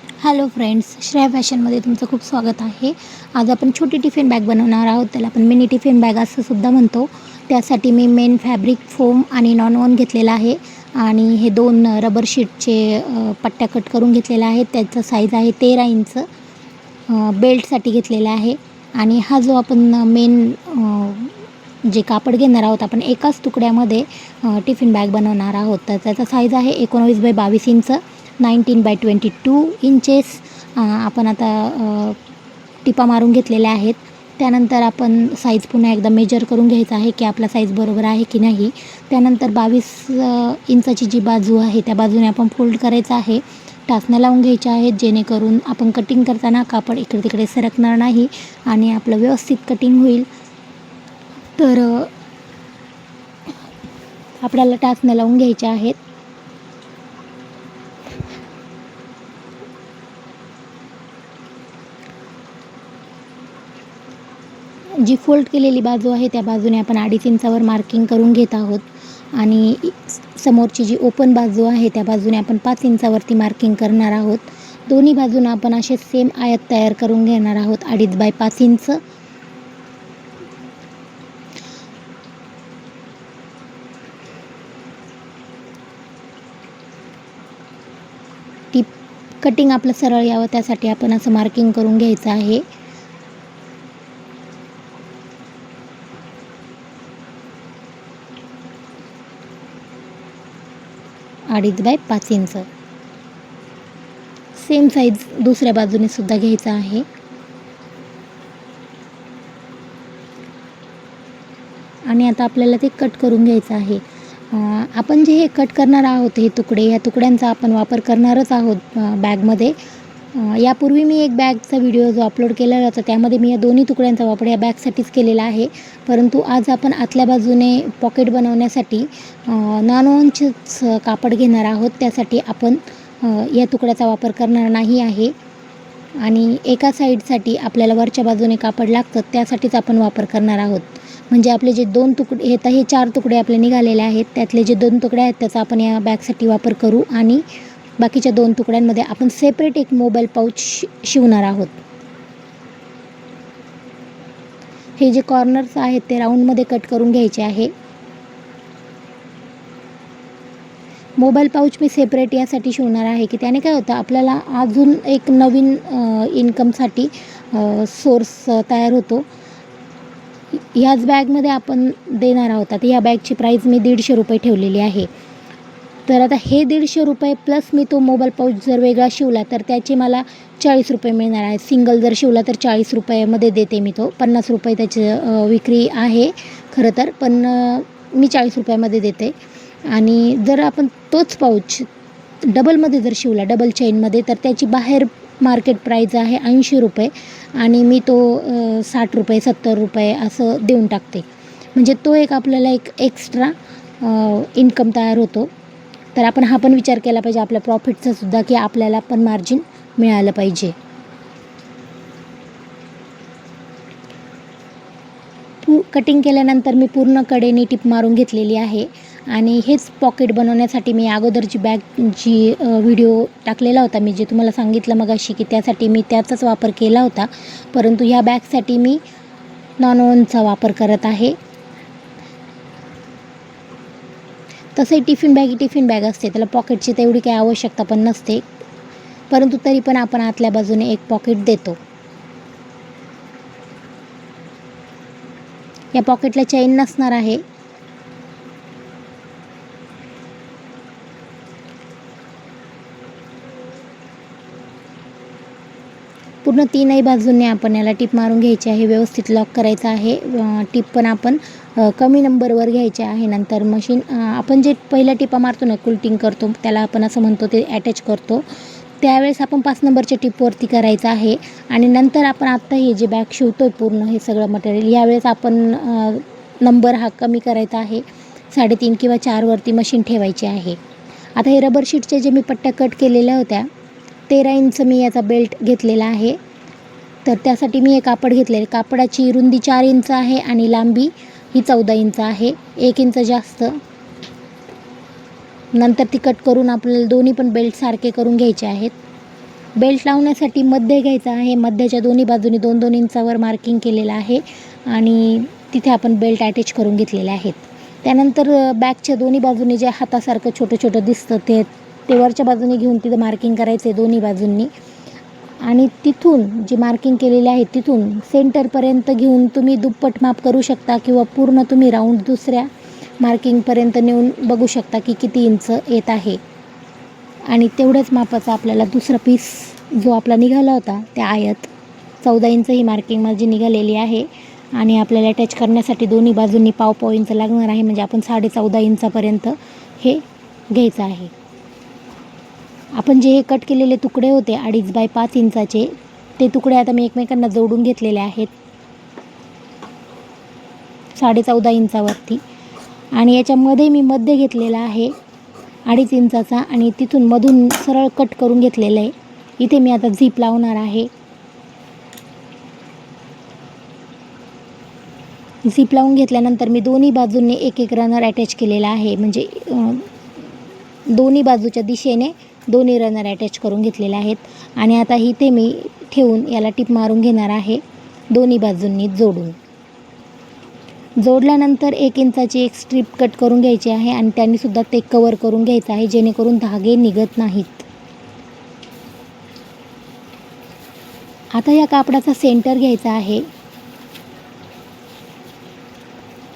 Hello friends, Shreya फॅशनमध्ये तुमचं खूप स्वागत आहे. आज आपण छोटी टिफिन बॅग बनवणार आहोत. त्याला आपण मिनी टिफिन बॅग असं सुद्धा म्हणतो. त्यासाठी मी मेन फॅब्रिक फोम आणि नॉन घेतलेला आहे आणि हे 2 रबर शीटचे पट्ट्या कट करून घेतलेल्या आहेत. त्याचं साईज आहे 13 इंच. बेल्टसाठी घेतलेला आहे. आणि हा जो आपण मेन जे कापड घेणार आहोत आपण एकाच तुकड्यामध्ये टिफिन बॅग बनवणार आहोत. तर त्याचा साईज आहे 19x22 इंच, 19x22 इंचेस. आपण आता टिपा मारून घेतलेल्या आहेत. त्यानंतर आपण साईज पुन्हा एकदा मेजर करून घ्यायचं आहे की आपला साईज बरोबर आहे की नाही. त्यानंतर 22 इंचाची जी बाजू आहे त्या बाजूने आपण फोल्ड करायचं आहे. टाचण्या लावून घ्यायच्या आहेत जेणेकरून आपण कटिंग करताना कापड इकडे तिकडे सरकणार नाही आणि आपलं व्यवस्थित कटिंग होईल. तर आपल्याला टाचण्या लावून घ्यायच्या आहेत. जी फोल्ड केलेली बाजू आहे त्या बाजूने आपण 2.5 इंचावर मार्किंग करून घेत आहोत आणि समोरची जी ओपन बाजू आहे त्या बाजूने आपण 5 इंचावरती मार्किंग करणार आहोत. दोन्ही बाजूने आपण असे सेम आयत तयार करून घेणार आहोत 2.5x5 इंच. टिप कटिंग आपलं सरळ यावं त्यासाठी आपण असं मार्किंग करून घ्यायचं आहे. अडीच बाय 5 इंच. सेम साईज दुसऱ्या बाजूने सुद्धा घ्यायचा आहे. आणि आता आपल्याला ते कट करून घ्यायचं आहे. आपण जे हे कट करणार आहोत हे तुकडे, ह्या तुकड्यांचा आपण वापर करणारच आहोत बॅगमध्ये. यापूर्वी मी एक बॅगचा व्हिडिओ जो अपलोड केलेला होता त्यामध्ये मी या दोन्ही तुकड्यांचा वापर या बॅगसाठीच केलेला आहे. परंतु आज आपण आतल्या बाजूने पॉकेट बनवण्यासाठी नॉनवनचंच कापड घेणार आहोत. त्यासाठी आपण या तुकड्याचा वापर करणार नाही आहे. आणि एका साईडसाठी आपल्याला वरच्या बाजूने कापड लागतं त्यासाठीच आपण वापर करणार आहोत. म्हणजे आपले जे 2 तुकडे हे 4 तुकडे आपले निघालेले आहेत त्यातले जे 2 तुकडे आहेत त्याचा आपण या बॅगसाठी वापर करू आणि बाकीच्या 2 तुकड्यांमध्ये आपण सेपरेट एक मोबाईल पाऊच शिवणार आहोत. हे जे कॉर्नर्स आहेत ते राऊंडमध्ये कट करून घ्यायचे आहे. मोबाईल पाऊच मी सेपरेट यासाठी शिवणार आहे की त्याने काय होतं आपल्याला अजून एक नवीन इन्कमसाठी सोर्स तयार होतो. ह्याच बॅगमध्ये आपण देणार आहोत. आता ह्या बॅगची प्राईस मी 150 रुपये ठेवलेली आहे. तर आता हे 150 रुपये प्लस मी तो मोबाईल पाऊच जर वेगळा शिवला तर त्याचे मला 40 रुपये मिळणार आहे. सिंगल जर शिवला तर 40 रुपयामध्ये देते मी तो. 50 रुपये त्याची विक्री आहे खरं तर, पण मी 40 रुपयामध्ये देते. आणि जर आपण तोच पाऊच डबलमध्ये जर शिवला, डबल चेनमध्ये, तर त्याची बाहेर मार्केट प्राईज आहे 80 रुपये आणि मी तो 60 रुपये 70 रुपये असं देऊन टाकते. म्हणजे तो एक आपल्याला एक एक्स्ट्रा इन्कम तयार होतो. तर आपण हा पण विचार केला पाहिजे आपल्या प्रॉफिटचा सुद्धा की आपल्याला पण मार्जिन मिळालं पाहिजे. कटिंग केल्यानंतर मी पूर्ण कडेने टिप मारून घेतलेली आहे. आणि हेच पॉकेट बनवण्यासाठी मी अगोदरची बॅगची व्हिडिओ टाकलेला होता. मी जे तुम्हाला सांगितलं मगाशी की त्यासाठी मी त्याचाच वापर केला होता. परंतु ह्या बॅगसाठी मी नॉनवनचा वापर करत आहे. तसंही टिफिन बॅग असते त्याला पॉकेटची तेवढी काही आवश्यकता पण नसते. परंतु तरी पण आपण आतल्या बाजूने एक पॉकेट देतो. या पॉकेटला चेन नसणार आहे. पूर्ण 3ही बाजूंनी आपण याला टिप मारून घ्यायची आहे. व्यवस्थित लॉक करायचं आहे. टिप पण आपण कमी नंबरवर घ्यायचे आहे. नंतर मशीन आपण जे पहिल्या टिपा मारतो ना, कुल्टिंग करतो त्याला आपण असं म्हणतो, ते अटॅच करतो त्यावेळेस आपण 5 नंबरच्या टिपवरती करायचं आहे. आणि नंतर आपण आत्ता हे जे बॅग शिवतो पूर्ण हे सगळं मटेरियल यावेळेस आपण नंबर हा कमी करायचा आहे. 3.5 किंवा 4वरती मशीन ठेवायची आहे. आता हे रबर शीटच्या जे मी पट्ट्या कट केलेल्या होत्या 13 इंच मी याचा बेल्ट घेतलेला आहे. तर त्यासाठी मी हे कापड घेतलेले. कापडाची रुंदी 4 इंच आहे आणि लांबी ही 14 इंच आहे, 1 इंच जास्त. नंतर ती कट करून आपल्याला दोन्ही पण बेल्ट सारखे करून घ्यायचे आहेत. बेल्ट लावण्यासाठी मध्य घ्यायचा आहे. मध्याच्या दोन्ही बाजूनी 2-2 इंचावर मार्किंग केलेलं आहे आणि तिथे आपण बेल्ट अटॅच करून घेतलेले आहेत. त्यानंतर बॅगच्या दोन्ही बाजूनी जे हातासारखं छोटं दिसतं ते वरच्या बाजूने घेऊन तिथं मार्किंग करायचं आहे दोन्ही बाजूंनी. आणि तिथून जी मार्किंग केलेली आहे तिथून सेंटरपर्यंत घेऊन तुम्ही दुप्पट माप करू शकता किंवा पूर्ण तुम्ही राऊंड दुसऱ्या मार्किंगपर्यंत नेऊन बघू शकता की किती इंच येत आहे. आणि तेवढ्याच मापाचा आपल्याला दुसरा पीस जो आपला निघाला होता त्या आयत 14 इंच ही मार्किंग माझी निघालेली आहे. आणि आपल्याला अटॅच करण्यासाठी दोन्ही बाजूंनी पाव इंच लागणार आहे. म्हणजे आपण 14.5 इंचापर्यंत हे घ्यायचं आहे. आपण जे हे कट केलेले तुकडे होते 2.5 बाय 5 इंचाचे ते तुकडे आता मी एकमेकांना जोडून घेतलेले आहेत 14.5 इंचावरती. आणि याच्यामध्ये मी मध्य घेतलेला आहे 2.5 इंचाचा आणि तिथून मधून सरळ कट करून घेतलेलं आहे. इथे मी आता झीप लावणार आहे. झीप लावून घेतल्यानंतर मी दोन्ही बाजूंनी एक रनर अटॅच केलेला आहे. म्हणजे दोन्ही बाजूच्या दिशेने दोन्ही रनर अटॅच करून घेतलेले आहेत. आणि आता इथे मी ठेवून याला टिप मारून घेणार आहे दोन्ही बाजूंनी जोडून. जोडल्यानंतर 1 इंचाची एक स्ट्रीप कट करून घ्यायची आहे आणि त्यांनीसुद्धा ते कवर करून घ्यायचं आहे जेणेकरून धागे निघत नाहीत. आता या कापडाचा सेंटर घ्यायचा आहे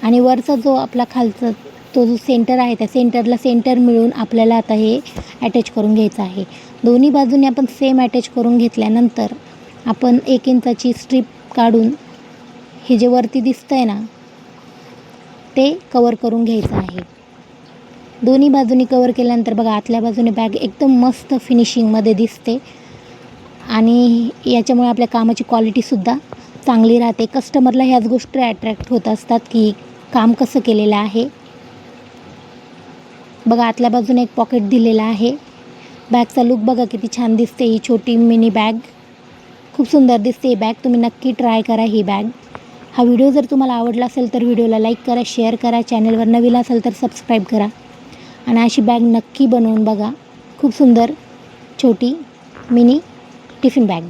आणि वरचा जो आपला खालचा तो जो सेंटर आहे त्या सेंटरला सेंटर मिळून आपल्याला आता हे अटॅच करून घ्यायचं आहे. दोन्ही बाजूने आपण सेम अटॅच करून घेतल्यानंतर आपण 1 इंचाची स्ट्रीप काढून हे जे वरती दिसतं आहे ना ते कवर करून घ्यायचं आहे. दोन्ही बाजूनी कवर केल्यानंतर बघा आतल्या बाजूने बॅग एकदम मस्त फिनिशिंगमध्ये दिसते आणि याच्यामुळे आपल्या कामाची क्वालिटीसुद्धा चांगली राहते. कस्टमरला ह्याच गोष्टी अट्रॅक्ट होत असतात की काम कसं केलेलं आहे. बघा आतल्या बाजूने एक पॉकेट दिलेला आहे. बॅगचा लुक बघा किती छान दिसते. ही छोटी मिनी बॅग खूप सुंदर दिसते. ही बॅग तुम्ही नक्की ट्राय करा ही बॅग. हा व्हिडिओ जर तुम्हाला आवडला असेल तर व्हिडिओला लाईक करा, शेअर करा, चॅनलवर नवीन असेल तर सबस्क्राईब करा आणि अशी बॅग नक्की बनवून बघा. खूप सुंदर छोटी मिनी टिफिन बॅग.